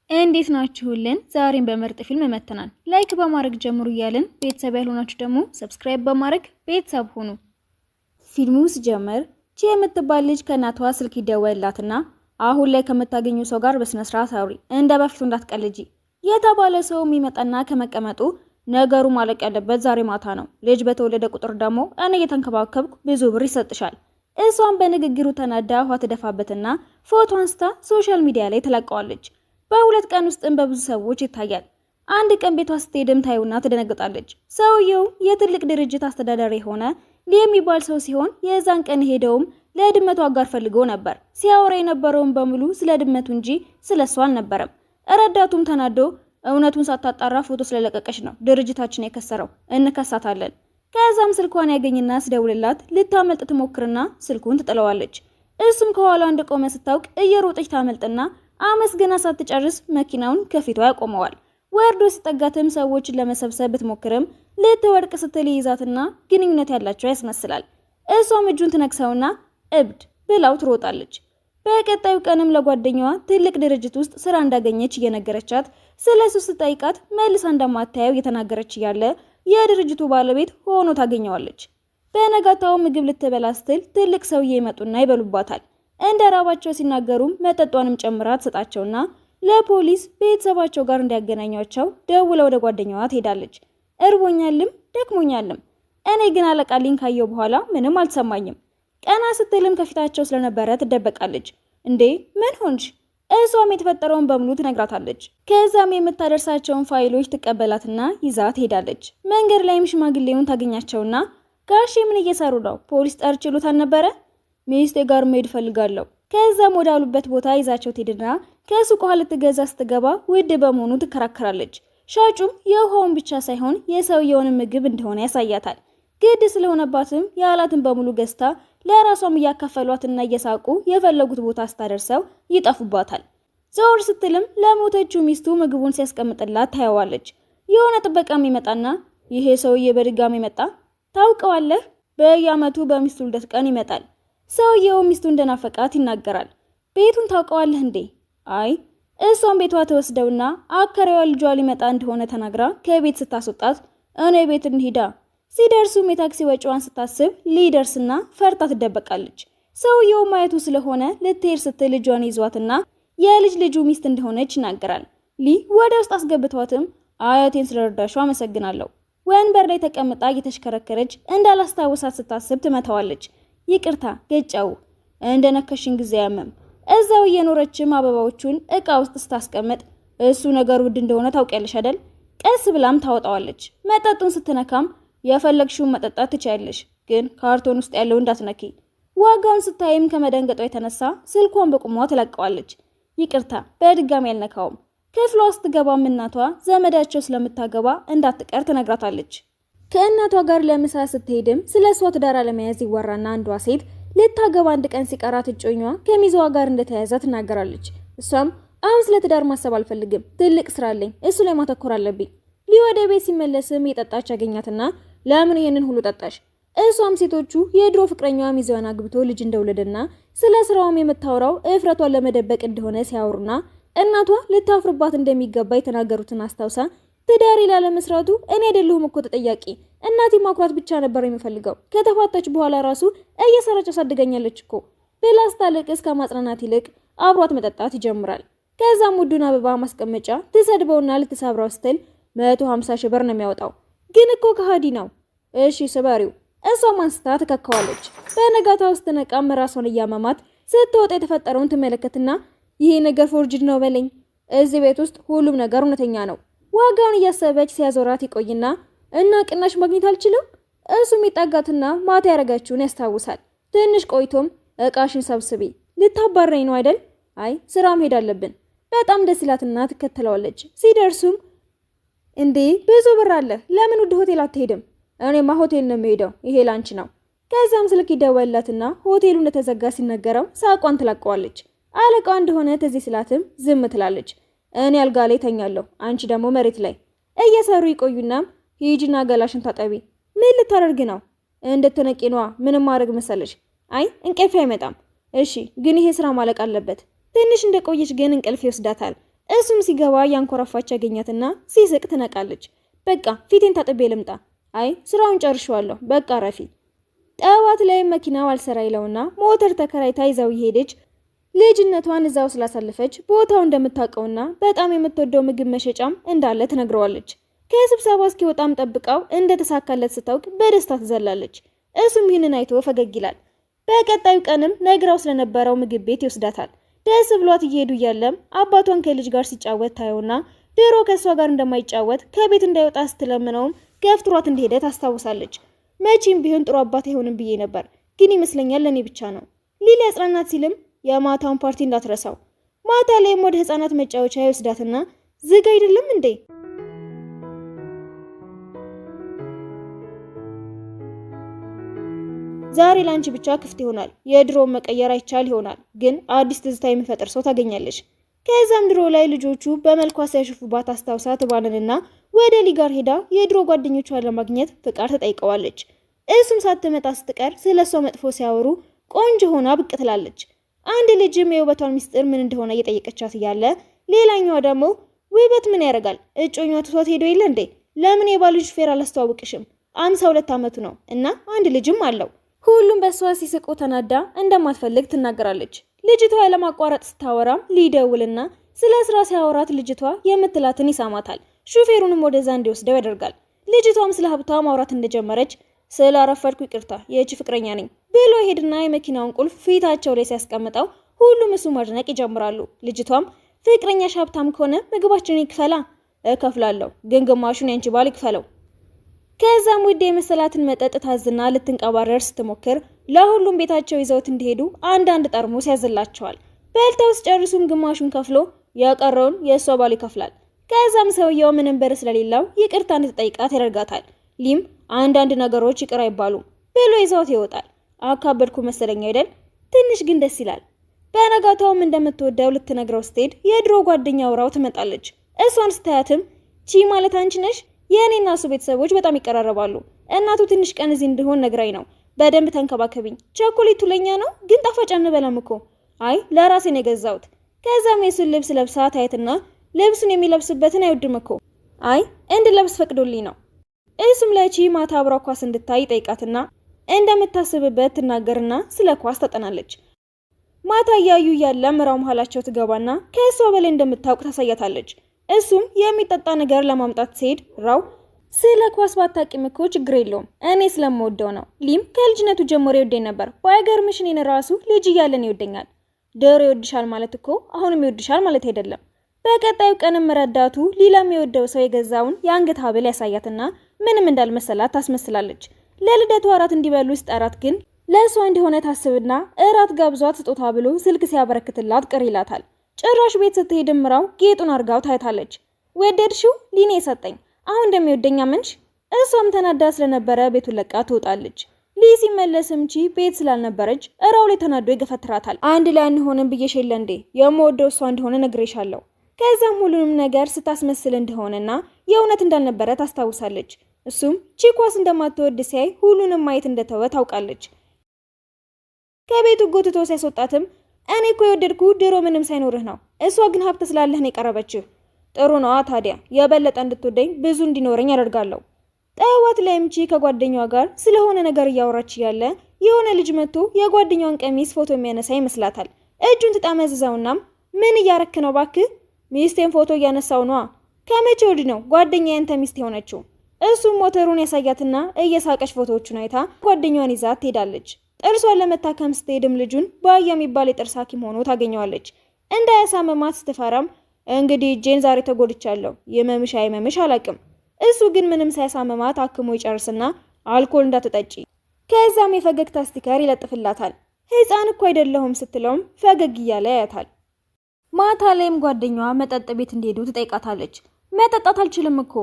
እንዴት ናችሁልን? ዛሬን በምርጥ ፊልም መተናል። ላይክ በማድረግ ጀምሩ እያልን ቤተሰብ ያልሆናችሁ ደግሞ ሰብስክራይብ በማድረግ ቤተሰብ ሁኑ። ፊልሙ ሲጀምር ቺ የምትባል ልጅ ከእናቷ ስልክ ይደወልላትና አሁን ላይ ከምታገኙ ሰው ጋር በስነ ስርዓት አውሪ፣ እንደ በፊቱ እንዳትቀልጂ የተባለ ሰው የሚመጣና ከመቀመጡ ነገሩ ማለቅ ያለበት ዛሬ ማታ ነው። ልጅ በተወለደ ቁጥር ደግሞ እኔ እየተንከባከብኩ ብዙ ብር ይሰጥሻል። እሷም በንግግሩ ተናዳ ውሃ ትደፋበትና ፎቶ አንስታ ሶሻል ሚዲያ ላይ ትለቀዋለች። በሁለት ቀን ውስጥም በብዙ ሰዎች ይታያል። አንድ ቀን ቤቷ ስትሄድም ታዩና ትደነግጣለች። ሰውየው የትልቅ ድርጅት አስተዳዳሪ የሆነ የሚባል ሰው ሲሆን የዛን ቀን ሄደውም ለድመቱ አጋር ፈልጎ ነበር። ሲያወራ የነበረውን በሙሉ ስለ ድመቱ እንጂ ስለሷ አልነበረም። ረዳቱም ተናዶ እውነቱን ሳታጣራ ፎቶ ስለለቀቀች ነው ድርጅታችን የከሰረው፣ እንከሳታለን። ከዛም ስልኳን ያገኝና ስደውልላት ልታመልጥ ትሞክርና ስልኩን ትጥለዋለች። እሱም ከኋላ እንደቆመ ስታውቅ እየሮጠች ታመልጥና አመስገና ሳትጨርስ መኪናውን ከፊቷ ያቆመዋል። ወርዶ ሲጠጋትም ሰዎችን ለመሰብሰብ ብትሞክርም ልትወድቅ ስትል ይዛትና ግንኙነት ያላቸው ያስመስላል። እሷም እጁን ትነክሰውና እብድ ብላው ትሮጣለች። በቀጣዩ ቀንም ለጓደኛዋ ትልቅ ድርጅት ውስጥ ስራ እንዳገኘች እየነገረቻት ስለሱ ስትጠይቃት መልሳ እንደማታየው እየተናገረች እያለ የድርጅቱ ባለቤት ሆኖ ታገኘዋለች። በነጋታው ምግብ ልትበላ ስትል ትልቅ ሰውዬ ይመጡና ይበሉባታል። እንደ ራባቸው ሲናገሩም መጠጧንም ጨምራ ትሰጣቸውና ለፖሊስ ቤተሰባቸው ጋር እንዲያገናኟቸው ደውላ ወደ ጓደኛዋ ትሄዳለች። እርቦኛልም ደክሞኛልም፣ እኔ ግን አለቃልኝ ካየው በኋላ ምንም አልተሰማኝም። ቀና ስትልም ከፊታቸው ስለነበረ ትደበቃለች። እንዴ ምን ሆንሽ? እሷም የተፈጠረውን በሙሉ ትነግራታለች። ከዛም የምታደርሳቸውን ፋይሎች ትቀበላትና ይዛ ትሄዳለች። መንገድ ላይም ሽማግሌውን ታገኛቸውና ጋሼ ምን እየሰሩ ነው? ፖሊስ ጠርችሉት አልነበረ? ሚስቴ ጋር መሄድ ፈልጋለሁ። ከዛም ወዳሉበት ቦታ ይዛቸው ትሄድና ከሱቅ ውሃ ልትገዛ ስትገባ ውድ በመሆኑ ትከራከራለች። ሻጩም የውሃውን ብቻ ሳይሆን የሰውየውን ምግብ እንደሆነ ያሳያታል። ግድ ስለሆነባትም ያላትን በሙሉ ገዝታ ለራሷም እያካፈሏትና እየሳቁ የፈለጉት ቦታ ስታደርሰው ይጠፉባታል። ዘወር ስትልም ለሞተችው ሚስቱ ምግቡን ሲያስቀምጥላት ታየዋለች። የሆነ ጥበቃም ይመጣና ይሄ ሰውዬ በድጋሚ መጣ፣ ታውቀዋለህ? በየዓመቱ በሚስቱ ልደት ቀን ይመጣል። ሰውየው ሚስቱ እንደናፈቃት ይናገራል። ቤቱን ታውቀዋለህ እንዴ? አይ። እሷም ቤቷ ተወስደውና አከራዋ ልጇ ሊመጣ እንደሆነ ተናግራ ከቤት ስታስወጣት እኔ ቤት እንሂዳ። ሲደርሱም የታክሲ ወጪዋን ስታስብ ሊደርስና ፈርታ ትደበቃለች። ሰውየው ማየቱ ስለሆነ ልትሄድ ስትል ልጇን ይዟትና የልጅ ልጁ ሚስት እንደሆነች ይናገራል። ሊ ወደ ውስጥ አስገብቷትም አያቴን ስለረዳሹ አመሰግናለሁ። ወንበር ላይ ተቀምጣ እየተሽከረከረች እንዳላስታውሳት ስታስብ ትመታዋለች። ይቅርታ ገጫው፣ እንደነከሽን ጊዜ ያመም። እዛው እየኖረችም አበባዎቹን እቃ ውስጥ ስታስቀምጥ እሱ ነገር ውድ እንደሆነ ታውቂያለሽ አይደል? ቀስ ብላም ታወጣዋለች። መጠጡን ስትነካም የፈለግሽውን መጠጣት ትችያለሽ፣ ግን ካርቶን ውስጥ ያለው እንዳትነኪ። ዋጋውን ስታይም ከመደንገጧ የተነሳ ስልኳን በቁሟ ትለቀዋለች። ይቅርታ በድጋሚ ያልነካውም። ክፍሏ ስትገባም እናቷ ዘመዳቸው ስለምታገባ እንዳትቀር ትነግራታለች። ከእናቷ ጋር ለምሳ ስትሄድም ስለ እሷ ትዳር ለመያዝ ይወራና አንዷ ሴት ልታገባ አንድ ቀን ሲቀራት እጮኛዋ ከሚዜዋ ጋር እንደተያያዘ ትናገራለች። እሷም አሁን ስለ ትዳር ማሰብ አልፈልግም፣ ትልቅ ስራ አለኝ፣ እሱ ላይ ማተኮር አለብኝ። ሊወደ ቤት ሲመለስም የጠጣች ያገኛትና ለምን ይሄንን ሁሉ ጠጣሽ? እሷም ሴቶቹ የድሮ ፍቅረኛዋ ሚዜዋን አግብቶ ልጅ እንደወለደና ስለ ስራውም የምታወራው እፍረቷን ለመደበቅ እንደሆነ ሲያወሩና እናቷ ልታፍርባት እንደሚገባ የተናገሩትን አስታውሳ ትዳር ላለመስራቱ እኔ አይደለሁም እኮ ተጠያቂ፣ እናቴ ማኩራት ብቻ ነበር የሚፈልገው፣ ከተፋታች በኋላ ራሱ እየሰራች አሳድጋኛለች እኮ ብላ ስታለቅስ ከማጽናናት ይልቅ አብሯት መጠጣት ይጀምራል። ከዛም ውዱን አበባ ማስቀመጫ ትሰድበውና ልትሰብረው ስትል 150 ሺህ ብር ነው የሚያወጣው። ግን እኮ ከሃዲ ነው። እሺ ስባሪው። እሷም አንስታ ትከካዋለች። በነጋታ ውስጥ ነቃም ራሷን እያመማት ስትወጣ የተፈጠረውን ትመለከትና ይሄ ነገር ፎርጅድ ነው በለኝ፣ እዚህ ቤት ውስጥ ሁሉም ነገር እውነተኛ ነው። ዋጋውን እያሰበች ሲያዞራት ይቆይና እና ቅናሽ ማግኘት አልችልም። እሱም ይጣጋትና ማታ ያረጋችውን ያስታውሳል። ትንሽ ቆይቶም እቃሽን ሰብስቢ፣ ልታባረኝ ነው አይደል? አይ ስራ መሄድ አለብን። በጣም ደስ ይላትና ትከተለዋለች። ሲደርሱም እንዴ ብዙ ብር አለ፣ ለምን ወደ ሆቴል አትሄድም? እኔማ ሆቴል ነው የምሄደው፣ ይሄ ላንቺ ነው። ከዛም ስልክ ይደወልላትና ሆቴሉ እንደተዘጋ ሲነገረው ሳቋን ትላቀዋለች። አለቃዋ እንደሆነ ትዝ ሲላትም ዝም ትላለች። እኔ አልጋ ላይ ተኛለሁ፣ አንቺ ደግሞ መሬት ላይ። እየሰሩ ይቆዩና ሂጂና ገላሽን ታጠቢ። ምን ልታደርግ ነው? እንድትነቂ ነዋ። ምንም ማድረግ መሰለሽ? አይ እንቅልፍ አይመጣም። እሺ ግን ይሄ ስራ ማለቅ አለበት። ትንሽ እንደቆየች ግን እንቅልፍ ይወስዳታል። እሱም ሲገባ ያንኮራፋች ያገኛትና ሲስቅ ትነቃለች። በቃ ፊቴን ታጥቤ ልምጣ። አይ ስራውን ጨርሼዋለሁ፣ በቃ ረፊ። ጠዋት ላይ መኪናው አልሰራ ይለውና ሞተር ተከራይታ ይዛው ይሄደች። ልጅነቷን እዛው ስላሳለፈች ቦታው እንደምታውቀውና በጣም የምትወደው ምግብ መሸጫም እንዳለ ትነግረዋለች። ከስብሰባ እስኪወጣም ጠብቃው እንደተሳካለት ስታውቅ በደስታ ትዘላለች። እሱም ይህንን አይቶ ፈገግ ይላል። በቀጣዩ ቀንም ነግራው ስለነበረው ምግብ ቤት ይወስዳታል። ደስ ብሏት እየሄዱ እያለም አባቷን ከልጅ ጋር ሲጫወት ታየውና ድሮ ከእሷ ጋር እንደማይጫወት ከቤት እንዳይወጣ ስትለምነውም ገፍትሯት እንደሄደ ታስታውሳለች። መቼም ቢሆን ጥሩ አባት አይሆንም ብዬ ነበር፣ ግን ይመስለኛል ለእኔ ብቻ ነው። ሊሊ ያጽናናት ሲልም የማታውን ፓርቲ እንዳትረሳው። ማታ ላይም ወደ ህፃናት መጫወቻ ይወስዳትና ዝግ አይደለም እንዴ? ዛሬ ላንቺ ብቻ ክፍት ይሆናል። የድሮውን መቀየር አይቻል ይሆናል፣ ግን አዲስ ትዝታ የሚፈጥር ሰው ታገኛለሽ። ከዛም ድሮ ላይ ልጆቹ በመልኳ ሲያሽፉባት አስታውሳ ትባልንና ወደ ሊ ጋር ሄዳ የድሮ ጓደኞቿን ለማግኘት ፍቃድ ተጠይቀዋለች። እሱም ሳትመጣ ስትቀር ስለሷ መጥፎ ሲያወሩ ቆንጆ ሆና ብቅ ትላለች። አንድ ልጅም የውበቷን ሚስጥር ምን እንደሆነ እየጠየቀቻት እያለ ሌላኛዋ ደግሞ ውበት ምን ያደርጋል እጮኛ ትቷት ሄዶ የለ እንዴ? ለምን የባልሽ ሹፌር አላስተዋውቅሽም? 52 ዓመቱ ነው እና አንድ ልጅም አለው። ሁሉም በሷ ሲስቁ ተናዳ እንደማትፈልግ ትናገራለች። ልጅቷ ያለማቋረጥ ስታወራም ሊደውልና ስለ ስራ ሲያወራት ልጅቷ የምትላትን ይሳማታል። ሹፌሩንም ወደዛ እንዲወስደው ያደርጋል። ልጅቷም ስለ ሀብቷ ማውራት እንደጀመረች ስለ አረፈድኩ ይቅርታ የእጅ ፍቅረኛ ነኝ ብሎ ሄድና የመኪናውን ቁልፍ ፊታቸው ላይ ሲያስቀምጠው ሁሉም እሱ ማድነቅ ይጀምራሉ። ልጅቷም ፍቅረኛሽ ሀብታም ከሆነ ምግባችንን ይክፈላ። እከፍላለሁ፣ ግን ግማሹን ያንቺ ባል ይክፈለው። ከዛም ውድ የመሰላትን መጠጥ ታዝና ልትንቀባረር ስትሞክር ለሁሉም ቤታቸው ይዘውት እንዲሄዱ አንዳንድ ጠርሙስ ያዝላቸዋል። በልተው ሲጨርሱም ግማሹን ከፍሎ የቀረውን የእሷ ባል ይከፍላል። ከዛም ሰውየው ምንም ብር ስለሌለው ይቅርታ እንድትጠይቃት ያደርጋታል። ሊም አንዳንድ ነገሮች ይቅር አይባሉም ብሎ ይዘውት ይወጣል። አካበድኩ መሰለኝ አይደል? ትንሽ ግን ደስ ይላል። በነጋታውም እንደምትወደው ልትነግረው ስትሄድ የድሮ ጓደኛ አውራው ትመጣለች። እሷን ስታያትም ቺ ማለት አንቺ ነሽ? የእኔና እሱ ቤተሰቦች በጣም ይቀራረባሉ። እናቱ ትንሽ ቀን እዚህ እንድሆን ነግራኝ ነው። በደንብ ተንከባከቢኝ። ቸኮሌቱ ለኛ ነው ግን ጣፋጭ አንበላም እኮ። አይ ለራሴ ነው የገዛሁት። ከዛም የሱን ልብስ ለብሳ ታየትና ልብሱን የሚለብስበትን አይወድም እኮ። አይ እንድለብስ ፈቅዶልኝ ነው። እሱም ለቺ ማታ አብራ ኳስ እንድታይ ጠይቃትና እንደምታስብበት ትናገርና ስለ ኳስ ታጠናለች። ማታ እያዩ እያለ ምራው መሀላቸው ትገባና ከእሷ በላይ እንደምታውቅ ታሳያታለች። እሱም የሚጠጣ ነገር ለማምጣት ሲሄድ ራው ስለ ኳስ ባታቂም እኮ ችግር የለውም እኔ ስለምወደው ነው። ሊም ከልጅነቱ ጀምሮ ይወደኝ ነበር። ባይገርምሽ እኔን ራሱ ልጅ እያለን ይወደኛል። ድሮ ይወድሻል ማለት እኮ አሁንም ይወድሻል ማለት አይደለም። በቀጣዩ ቀንም ረዳቱ ሊላም የወደው ሰው የገዛውን የአንገት ሀብል ያሳያትና ምንም እንዳልመሰላት ታስመስላለች። ለልደቱ እራት እንዲበሉ ሲጠራት ግን ለእሷ እንደሆነ ታስብና እራት ጋብዟት ስጦታ ብሎ ስልክ ሲያበረክትላት ቅር ይላታል። ጭራሽ ቤት ስትሄድ ምራው ጌጡን አርጋው ታይታለች። ወደድሽው? ሊኔ ሰጠኝ። አሁን እንደሚወደኝ አመንሽ? እሷም ተናዳ ስለነበረ ቤቱን ለቃ ትወጣለች። ሊ ሲመለስም ቺ ቤት ስላልነበረች እራው ላይ ተናዶ ይገፈትራታል። አንድ ላይ አንሆንም ብዬሽ የለ እንዴ? የምወደው እሷ እንደሆነ ነግሬሻለሁ። ከዛም ሁሉንም ነገር ስታስመስል እንደሆነና የእውነት እንዳልነበረ ታስታውሳለች። እሱም ቺ ኳስ እንደማትወድ ሲያይ ሁሉንም ማየት እንደተወ ታውቃለች። ከቤቱ ጎትቶ ሲያስወጣትም እኔ እኮ የወደድኩ ድሮ ምንም ሳይኖርህ ነው። እሷ ግን ሀብት ስላለህ ነው የቀረበችህ። ጥሩ ነዋ ታዲያ፣ የበለጠ እንድትወደኝ ብዙ እንዲኖረኝ ያደርጋለሁ። ጠዋት ላይም ቺ ከጓደኛዋ ጋር ስለሆነ ነገር እያወራች ያለ የሆነ ልጅ መጥቶ የጓደኛዋን ቀሚስ ፎቶ የሚያነሳ ይመስላታል። እጁን ትጠመዝዘውናም ምን እያረክ ነው ባክህ? ሚስቴን ፎቶ እያነሳው ነዋ። ከመቼ ወዲህ ነው ጓደኛ ያንተ ሚስት የሆነችው? እሱም ሞተሩን ያሳያትና እየሳቀች ፎቶዎቹን አይታ ጓደኛዋን ይዛት ትሄዳለች። ጥርሷን ለመታከም ስትሄድም ልጁን ባያ የሚባል የጥርስ ሐኪም ሆኖ ታገኘዋለች። እንዳያሳመማት ስትፈራም እንግዲህ እጄን ዛሬ ተጎድቻለሁ፣ የመምሽ አይመምሽ አላቅም። እሱ ግን ምንም ሳያሳመማት አክሞ ይጨርስና አልኮል እንዳትጠጪ፣ ከዛም የፈገግታ ስቲከር ይለጥፍላታል። ህፃን እኮ አይደለሁም ስትለውም ፈገግ እያለ ያያታል። ማታ ላይም ጓደኛዋ መጠጥ ቤት እንዲሄዱ ትጠይቃታለች። መጠጣት አልችልም እኮ።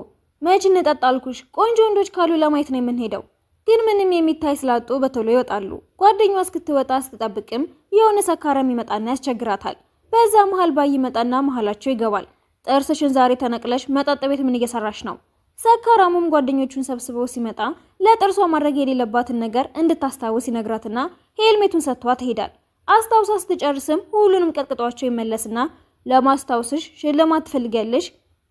መች እንጠጣ አልኩሽ? ቆንጆ ወንዶች ካሉ ለማየት ነው የምንሄደው። ግን ምንም የሚታይ ስላጡ በቶሎ ይወጣሉ። ጓደኛዋ እስክትወጣ ስትጠብቅም የሆነ ሰካራም ይመጣና ያስቸግራታል። በዛ መሃል ባይ ይመጣና መሃላቸው ይገባል። ጥርስሽን ዛሬ ተነቅለሽ መጠጥ ቤት ምን እየሰራሽ ነው? ሰካራሙም ጓደኞቹን ሰብስበው ሲመጣ ለጥርሷ ማድረግ የሌለባትን ነገር እንድታስታውስ ይነግራትና ሄልሜቱን ሰጥቷ ትሄዳል። አስታውሳ ስትጨርስም ሁሉንም ቀጥቅጧቸው ይመለስና ለማስታወስሽ ሽልማት ትፈልጊያለሽ?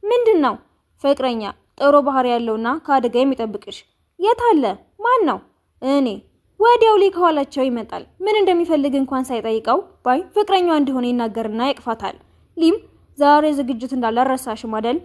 ምንድነው? ፍቅረኛ ጥሩ ባህሪ ያለውና ከአደጋ የሚጠብቅሽ። የት አለ? ማን ነው? እኔ። ወዲያው ሊ ከኋላቸው ይመጣል። ምን እንደሚፈልግ እንኳን ሳይጠይቀው ባይ ፍቅረኛዋ እንደሆነ ይናገርና ይቅፋታል። ሊም ዛሬ ዝግጅት እንዳለ ረሳሽም አይደል?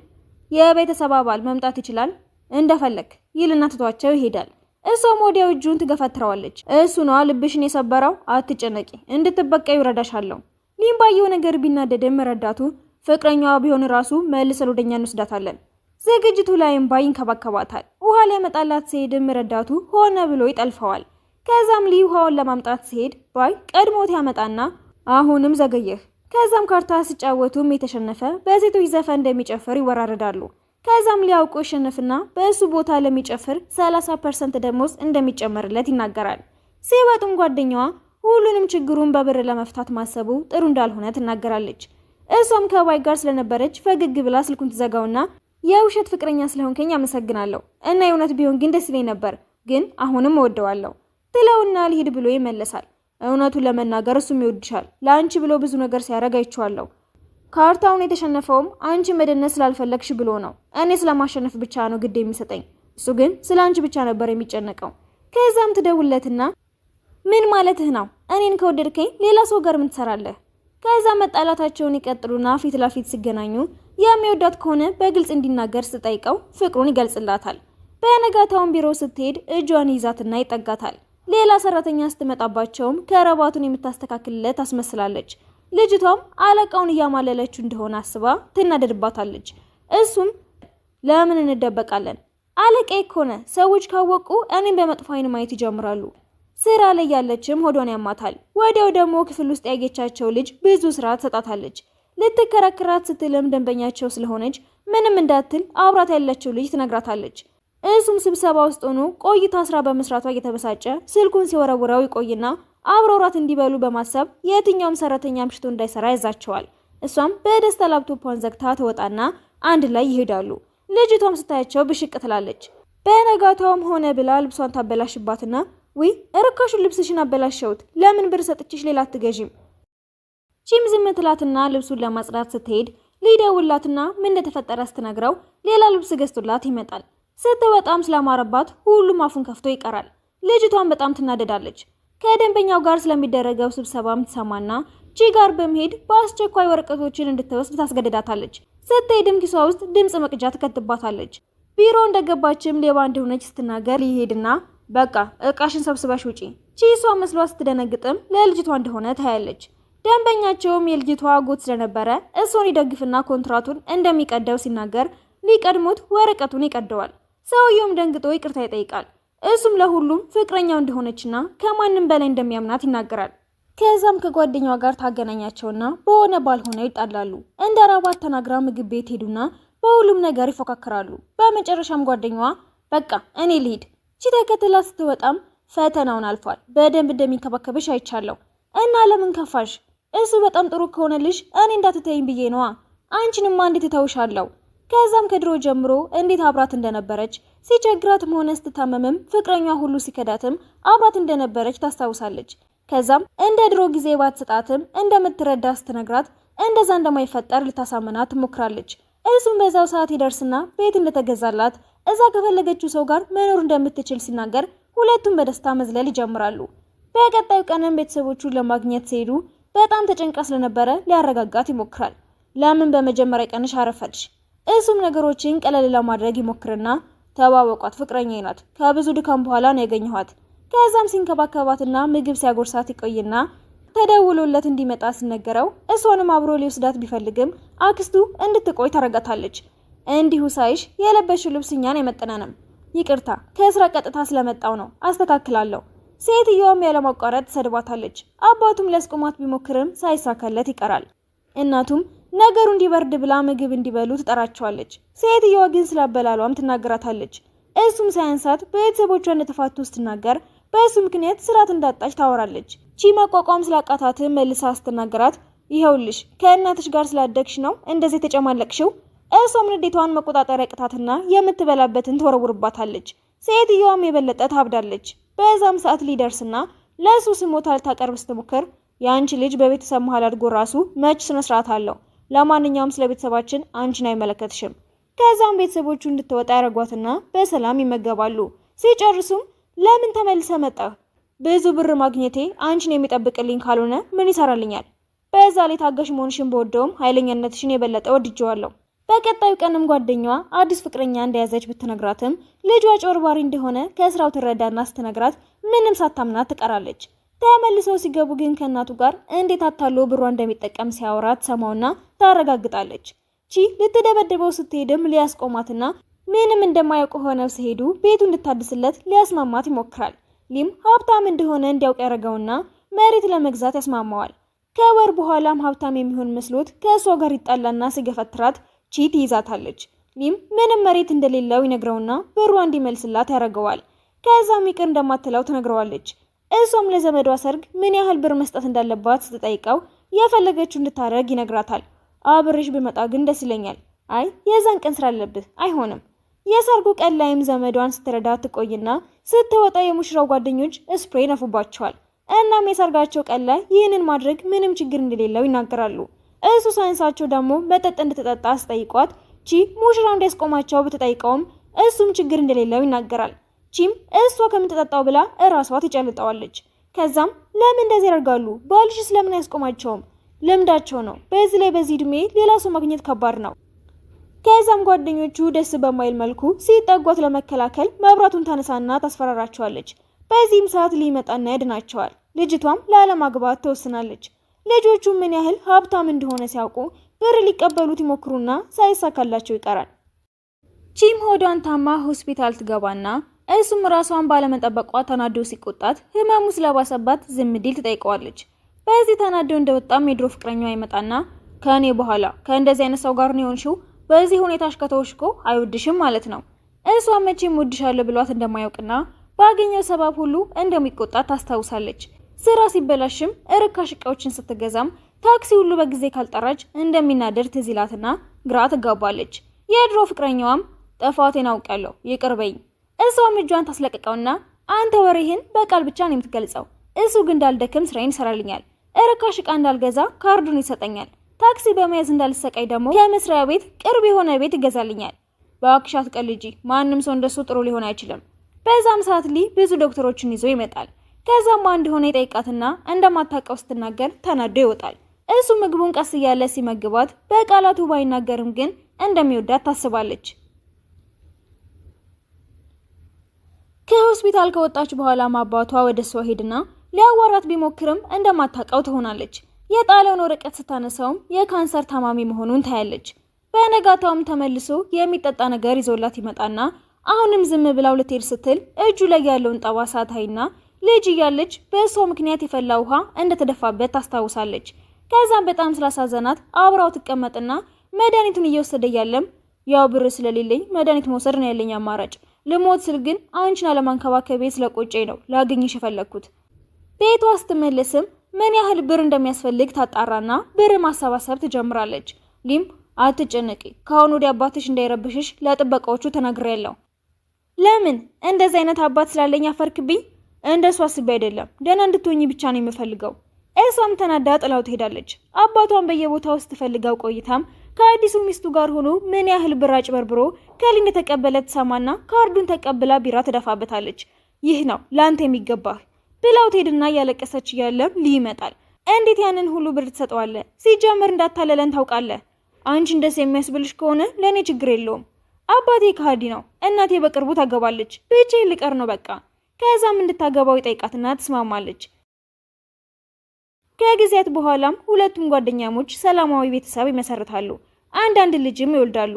የቤተሰብ አባል መምጣት ይችላል እንደፈለክ ይልና ትቷቸው ይሄዳል። እሷም ወዲያው እጁን ትገፈትረዋለች። እሱ ነው ልብሽን የሰበረው፣ አትጨነቂ፣ እንድትበቀይ ይረዳሻለሁ። ሊም ባየው ነገር ቢናደድም ረዳቱ ፍቅረኛዋ ቢሆን ራሱ መልሰን ወደኛ እንወስዳታለን። ዝግጅቱ ላይም ባይ ይንከባከባታል። ውሃ ሊያመጣላት ሲሄድም ረዳቱ ሆነ ብሎ ይጠልፈዋል። ከዛም ሊ ውሃውን ለማምጣት ሲሄድ ባይ ቀድሞት ያመጣና አሁንም ዘገየህ። ከዛም ካርታ ሲጫወቱም የተሸነፈ በሴቶች ዘፈን እንደሚጨፍር ይወራረዳሉ። ከዛም ሊያውቁ ይሸነፍና በእሱ ቦታ ለሚጨፍር 30% ደሞዝ እንደሚጨመርለት ይናገራል። ሲወጡም ጓደኛዋ ሁሉንም ችግሩን በብር ለመፍታት ማሰቡ ጥሩ እንዳልሆነ ትናገራለች። እሷም ከባይ ጋር ስለነበረች ፈገግ ብላ ስልኩን ትዘጋውና የውሸት ፍቅረኛ ስለሆንከኝ አመሰግናለሁ እና የእውነት ቢሆን ግን ደስ ይለኝ ነበር፣ ግን አሁንም እወደዋለሁ ትለውና ሊሄድ ብሎ ይመለሳል። እውነቱን ለመናገር እሱም ይወድሻል። ለአንቺ ብሎ ብዙ ነገር ሲያደርግ አይቼዋለሁ። ካርታውን የተሸነፈውም አንቺ መደነስ ስላልፈለግሽ ብሎ ነው። እኔ ስለማሸነፍ ብቻ ነው ግድ የሚሰጠኝ። እሱ ግን ስለ አንቺ ብቻ ነበር የሚጨነቀው። ከዛም ትደውለትና ምን ማለትህ ነው? እኔን ከወደድከኝ ሌላ ሰው ጋር ምን ትሰራለህ? ከዛ መጣላታቸውን ይቀጥሉና ፊት ለፊት ሲገናኙ የሚወዳት ከሆነ በግልጽ እንዲናገር ስትጠይቀው ፍቅሩን ይገልጽላታል። በነጋታውን ቢሮ ስትሄድ እጇን ይዛትና ይጠጋታል። ሌላ ሰራተኛ ስትመጣባቸውም ከረባቱን የምታስተካክልለት አስመስላለች። ልጅቷም አለቃውን እያማለለችው እንደሆነ አስባ ትናደድባታለች። እሱም ለምን እንደበቃለን? አለቃዬ ከሆነ ሰዎች ካወቁ እኔን በመጥፎ አይን ማየት ይጀምራሉ። ስራ ላይ ያለችም ሆዷን ያማታል። ወዲያው ደግሞ ክፍል ውስጥ ያገቻቸው ልጅ ብዙ ስራ ትሰጣታለች። ልትከራከራት ስትልም ደንበኛቸው ስለሆነች ምንም እንዳትል አብራት ያለችው ልጅ ትነግራታለች። እሱም ስብሰባ ውስጥ ሆኖ ቆይታ ስራ በመስራቷ እየተበሳጨ ስልኩን ሲወረውረው ይቆይና አብረውራት እንዲበሉ በማሰብ የትኛውም ሰራተኛ አምሽቶ እንዳይሰራ ያዛቸዋል። እሷም በደስታ ላፕቶፑን ዘግታ ትወጣና አንድ ላይ ይሄዳሉ። ልጅቷም ስታያቸው ብሽቅ ትላለች። በነጋታውም ሆነ ብላ ልብሷን ታበላሽባትና ወይ እርካሹን ልብስሽን አበላሸውት፣ ለምን ብር ሰጥችሽ ሌላ አትገዢም? ቺም ዝም ትላትና ልብሱን ለማጽዳት ስትሄድ ሊደውላትና ምን እንደተፈጠረ ስትነግረው ሌላ ልብስ ገዝቶላት ይመጣል። ስትወጣም ስላማረባት ሁሉም አፉን ከፍቶ ይቀራል። ልጅቷን በጣም ትናደዳለች። ከደንበኛው ጋር ስለሚደረገው ስብሰባም ትሰማና ቺ ጋር በመሄድ በአስቸኳይ ወረቀቶችን እንድትወስድ ታስገድዳታለች። ስትሄድም ኪሷ ውስጥ ድምጽ መቅጃ ትከትባታለች። ቢሮ እንደገባችም ሌባ እንደሆነች ስትናገር ይሄድና በቃ እቃሽን ሰብስበሽ ውጪ። ቺሷ መስሏ ስትደነግጥም ለልጅቷ እንደሆነ ታያለች። ደንበኛቸውም የልጅቷ አጎት ስለነበረ እሱን ይደግፍና ኮንትራቱን እንደሚቀደው ሲናገር ሊቀድሙት ወረቀቱን ይቀደዋል። ሰውየውም ደንግጦ ይቅርታ ይጠይቃል። እሱም ለሁሉም ፍቅረኛው እንደሆነችና ከማንም በላይ እንደሚያምናት ይናገራል። ከዛም ከጓደኛዋ ጋር ታገናኛቸውና በሆነ ባልሆነው ይጣላሉ። እንደ ራባት ተናግራ ምግብ ቤት ሄዱና በሁሉም ነገር ይፎካከራሉ። በመጨረሻም ጓደኛዋ በቃ እኔ ልሂድ ቺ ተከትላ ስትወጣም ፈተናውን አልፏል፣ በደንብ እንደሚንከባከብሽ አይቻለሁ እና ለምን ከፋሽ? እሱ በጣም ጥሩ ከሆነልሽ እኔ እንዳትተይኝ ብዬ ነዋ። አንቺንማ እንዴት እተውሻለሁ? ከዛም ከድሮ ጀምሮ እንዴት አብራት እንደነበረች ሲቸግራትም ሆነ ስትታመምም ፍቅረኛ ሁሉ ሲከዳትም አብራት እንደነበረች ታስታውሳለች። ከዛም እንደ ድሮ ጊዜ ባትሰጣትም እንደምትረዳ ስትነግራት እንደዛ እንደማይፈጠር ልታሳምናት ትሞክራለች። እሱም በዛው ሰዓት ይደርስና ቤት እንደተገዛላት እዛ ከፈለገችው ሰው ጋር መኖር እንደምትችል ሲናገር ሁለቱም በደስታ መዝለል ይጀምራሉ። በቀጣዩ ቀንም ቤተሰቦቹን ለማግኘት ሲሄዱ በጣም ተጨንቃ ስለነበረ ሊያረጋጋት ይሞክራል። ለምን በመጀመሪያ ቀንሽ አረፈድሽ? እሱም ነገሮችን ቀለል ለማድረግ ይሞክርና ተዋወቋት፣ ፍቅረኛዬ ናት፣ ከብዙ ድካም በኋላ ነው ያገኘኋት። ከዛም ሲንከባከባትና ምግብ ሲያጎርሳት ይቆይና ተደውሎለት እንዲመጣ ሲነገረው እሷንም አብሮ ሊወስዳት ቢፈልግም አክስቱ እንድትቆይ ታረጋታለች። እንዲሁ ሳይሽ የለበሽው ልብስ እኛን አይመጥነንም፣ ይቅርታ ከስራ ቀጥታ ስለመጣው ነው፣ አስተካክላለሁ። ሴትዮዋም ያለማቋረጥ ትሰድባታለች። አባቱም ሊያስቆማት ቢሞክርም ሳይሳካለት ይቀራል። እናቱም ነገሩ እንዲበርድ ብላ ምግብ እንዲበሉ ትጠራቸዋለች። ሴትዮዋ ግን ስላበላሏም ትናገራታለች። እሱም ሳያንሳት ቤተሰቦቿ እንደተፋቱ ስትናገር በእሱ ምክንያት ስራት እንዳጣች ታወራለች። ቺ መቋቋም ስላቃታትም መልሳ ስትናገራት ይኸውልሽ ከእናትሽ ጋር ስላደግሽ ነው እንደዚህ ተጨማለቅሽው። እሷም ንዴቷን መቆጣጠር ያቅታትና የምትበላበትን ትወረውርባታለች። ሴትዮዋም የበለጠ ታብዳለች። በዛም ሰዓት ሊደርስና ለሱ ስሞታ ልታቀርብ ስትሞክር ያንቺ ልጅ በቤተሰብ መሃል አድጎ ራሱ መች ስነ ስርዓት አለው፣ ለማንኛውም ስለ ቤተሰባችን አንቺን አይመለከትሽም። ከዛም ቤተሰቦቹ እንድትወጣ ያረጓትና በሰላም ይመገባሉ። ሲጨርሱም ለምን ተመልሰ መጣህ? ብዙ ብር ማግኘቴ አንቺን የሚጠብቅልኝ ካልሆነ ምን ይሰራልኛል? በዛ ላይ ታጋሽ መሆንሽን በወደውም ኃይለኛነትሽን የበለጠ ወድጄዋለሁ። በቀጣዩ ቀንም ጓደኛዋ አዲስ ፍቅረኛ እንደያዘች ብትነግራትም ልጇ ጮርባሪ እንደሆነ ከስራው ትረዳና ስትነግራት ምንም ሳታምናት ትቀራለች። ተመልሰው ሲገቡ ግን ከእናቱ ጋር እንዴት አታሎ ብሯ እንደሚጠቀም ሲያወራት ሰማውና ታረጋግጣለች። ቺ ልትደበደበው ስትሄድም ሊያስቆማትና ምንም እንደማያውቁ ሆነው ሲሄዱ ቤቱ እንድታድስለት ሊያስማማት ይሞክራል። ሊም ሀብታም እንደሆነ እንዲያውቅ ያደረገውና መሬት ለመግዛት ያስማማዋል። ከወር በኋላም ሀብታም የሚሆን መስሎት ከእሷ ጋር ይጣላና ሲገፈትራት ቺ ትይዛታለች። ሊም ምንም መሬት እንደሌለው ይነግረውና ብሯ እንዲመልስላት ያደርገዋል። ከዛም ይቅር እንደማትለው ትነግረዋለች። እሷም ለዘመዷ ሰርግ ምን ያህል ብር መስጠት እንዳለባት ስትጠይቀው የፈለገችው እንድታረግ ይነግራታል። አብሬሽ ብመጣ ግን ደስ ይለኛል። አይ የዛን ቀን ስራ አለብህ፣ አይሆንም። የሰርጉ ቀን ላይም ዘመዷን ስትረዳ ትቆይና ስትወጣ የሙሽራው ጓደኞች ስፕሬይ ነፉባቸዋል። እናም የሰርጋቸው ቀን ላይ ይህንን ማድረግ ምንም ችግር እንደሌለው ይናገራሉ። እሱ ሳይንሳቸው ደግሞ መጠጥ እንድትጠጣ አስጠይቋት ቺ ሙሽራው እንዲያስቆማቸው ብትጠይቀውም እሱም ችግር እንደሌለው ይናገራል። ቺም እሷ ከምትጠጣው ብላ እራሷ ትጨልጠዋለች። ከዛም ለምን እንደዚህ ያደርጋሉ? ባልሽ ስለምን ያስቆማቸውም? ልምዳቸው ነው። በዚህ ላይ በዚህ እድሜ ሌላ ሰው ማግኘት ከባድ ነው። ከዛም ጓደኞቹ ደስ በማይል መልኩ ሲጠጓት ለመከላከል መብራቱን ታነሳና ታስፈራራቸዋለች። በዚህም ሰዓት ሊመጣና ያድናቸዋል። ልጅቷም ላለማግባት ትወስናለች። ልጆቹ ምን ያህል ሀብታም እንደሆነ ሲያውቁ ብር ሊቀበሉት ይሞክሩና ሳይሳካላቸው ይቀራል። ቺም ሆዷን ታማ ሆስፒታል ትገባና እሱም ራሷን ባለመጠበቋ ተናዶ ሲቆጣት ህመሙ ስለባሰባት ዝም እንዲል ትጠይቀዋለች። በዚህ ተናዶ እንደወጣም የድሮ ፍቅረኛዋ ይመጣና ከኔ በኋላ ከእንደዚህ አይነት ሰው ጋር ነው የሆንሽው፣ በዚህ ሁኔታሽ ከተወሽኮ አይወድሽም ማለት ነው። እሷ መቼም ወድሻለሁ ብሏት እንደማያውቅና ባገኘው ሰበብ ሁሉ እንደሚቆጣት ታስታውሳለች። ስራ ሲበላሽም ርካሽ እቃዎችን ስትገዛም ታክሲ ሁሉ በጊዜ ካልጠራች እንደሚናደር ትዝ ይላትና ግራ ትጋባለች። የድሮ ፍቅረኛዋም ጥፋቴን አውቃለሁ ይቅር በይኝ። እሷም እጇን ታስለቅቀውና አንተ ወሬህን በቃል ብቻ ነው የምትገልጸው፣ እሱ ግን እንዳልደክም ስራዬን ይሰራልኛል፣ ርካሽ እቃ እንዳልገዛ ካርዱን ይሰጠኛል፣ ታክሲ በመያዝ እንዳልሰቃይ ደግሞ ከመስሪያ ቤት ቅርብ የሆነ ቤት ይገዛልኛል። በአክሽ አትቀልጂ፣ ማንም ሰው እንደሱ ጥሩ ሊሆን አይችልም። በዛም ሰዓት ብዙ ዶክተሮችን ይዞ ይመጣል። ከዛም አንድ ሆነ ይጠይቃትና እንደማታውቀው ስትናገር ተናዶ ይወጣል። እሱ ምግቡን ቀስ እያለ ሲመግባት በቃላቱ ባይናገርም ግን እንደሚወዳት ታስባለች። ከሆስፒታል ከወጣች በኋላ አባቷ ወደ እሷ ሄድና ሊያዋራት ቢሞክርም እንደማታውቀው ትሆናለች። የጣለውን ወረቀት ስታነሳውም የካንሰር ታማሚ መሆኑን ታያለች። በነጋታውም ተመልሶ የሚጠጣ ነገር ይዞላት ይመጣና አሁንም ዝም ብላው ልትሄድ ስትል እጁ ላይ ያለውን ጠባሳ ታይና ልጅ እያለች በእሷ ምክንያት የፈላ ውሃ እንደተደፋበት ታስታውሳለች። ከዛም በጣም ስላሳዘናት አብራው ትቀመጥና መድኃኒቱን እየወሰደ ያለም ያው ብር ስለሌለኝ መድኃኒት መውሰድ ነው ያለኝ አማራጭ፣ ልሞት ስል ግን አንቺን አለማንከባከቤ ስለቆጨኝ ነው ላገኝሽ የፈለግኩት። ቤቷ ስትመለስም ምን ያህል ብር እንደሚያስፈልግ ታጣራና ብር ማሰባሰብ ትጀምራለች። ሊም አትጨነቂ፣ ከአሁን ወዲያ አባትሽ እንዳይረብሽሽ ለጥበቃዎቹ ተናግሬያለሁ። ለምን እንደዚህ አይነት አባት ስላለኝ አፈርክብኝ? እንደሱ አስቤ አይደለም፣ ደህና እንድትሆኚ ብቻ ነው የምፈልገው። እሷም ተናዳ ጥላው ትሄዳለች። አባቷን በየቦታው ስትፈልጋው ቆይታም ከአዲሱ ሚስቱ ጋር ሆኖ ምን ያህል ብር አጭበርብሮ ከሊ እንደተቀበለ ትሰማና ካርዱን ተቀብላ ቢራ ትደፋበታለች። ይህ ነው ላንተ የሚገባህ ብላው ትሄድና እያለቀሰች እያለም ይመጣል። እንዴት ያንን ሁሉ ብር ትሰጠዋለህ? ሲጀምር እንዳታለለን ታውቃለህ። አንቺ እንደስ የሚያስብልሽ ከሆነ ለኔ ችግር የለውም። አባቴ ከሃዲ ነው። እናቴ በቅርቡ ታገባለች። ብቻዬን ልቀር ነው በቃ። ከዛም እንድታገባው ይጠይቃትና ትስማማለች። ከጊዜያት በኋላም ሁለቱም ጓደኛሞች ሰላማዊ ቤተሰብ ይመሰርታሉ። አንዳንድ ልጅም ይወልዳሉ።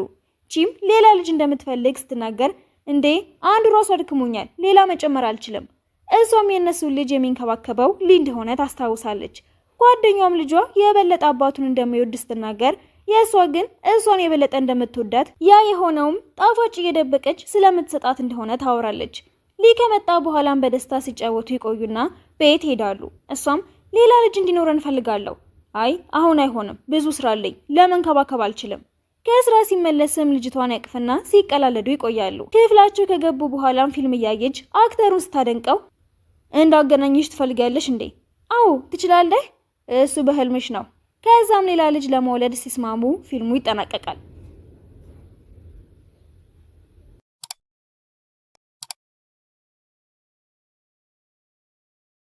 ቺም ሌላ ልጅ እንደምትፈልግ ስትናገር እንዴ አንዱ ራሱ አድክሞኛል፣ ሌላ መጨመር አልችልም። እሷም የነሱን ልጅ የሚንከባከበው እንደሆነ ታስታውሳለች። ጓደኛውም ልጇ የበለጠ አባቱን እንደሚወድ ስትናገር የእሷ ግን እሷን የበለጠ እንደምትወዳት ያ የሆነውም ጣፋጭ እየደበቀች ስለምትሰጣት እንደሆነ ታወራለች። ከመጣ በኋላም በደስታ ሲጫወቱ ይቆዩና ቤት ሄዳሉ። እሷም ሌላ ልጅ እንዲኖረን ፈልጋለሁ። አይ አሁን አይሆንም፣ ብዙ ስራ አለኝ፣ ለመንከባከብ አልችልም። ከስራ ሲመለስም ልጅቷን ያቅፍና ሲቀላለዱ ይቆያሉ። ክፍላቸው ከገቡ በኋላም ፊልም እያየች አክተሩን ስታደንቀው እንዳገናኝሽ ትፈልጋለሽ እንዴ? አዎ ትችላለህ፣ እሱ በህልምሽ ነው። ከዛም ሌላ ልጅ ለመውለድ ሲስማሙ ፊልሙ ይጠናቀቃል።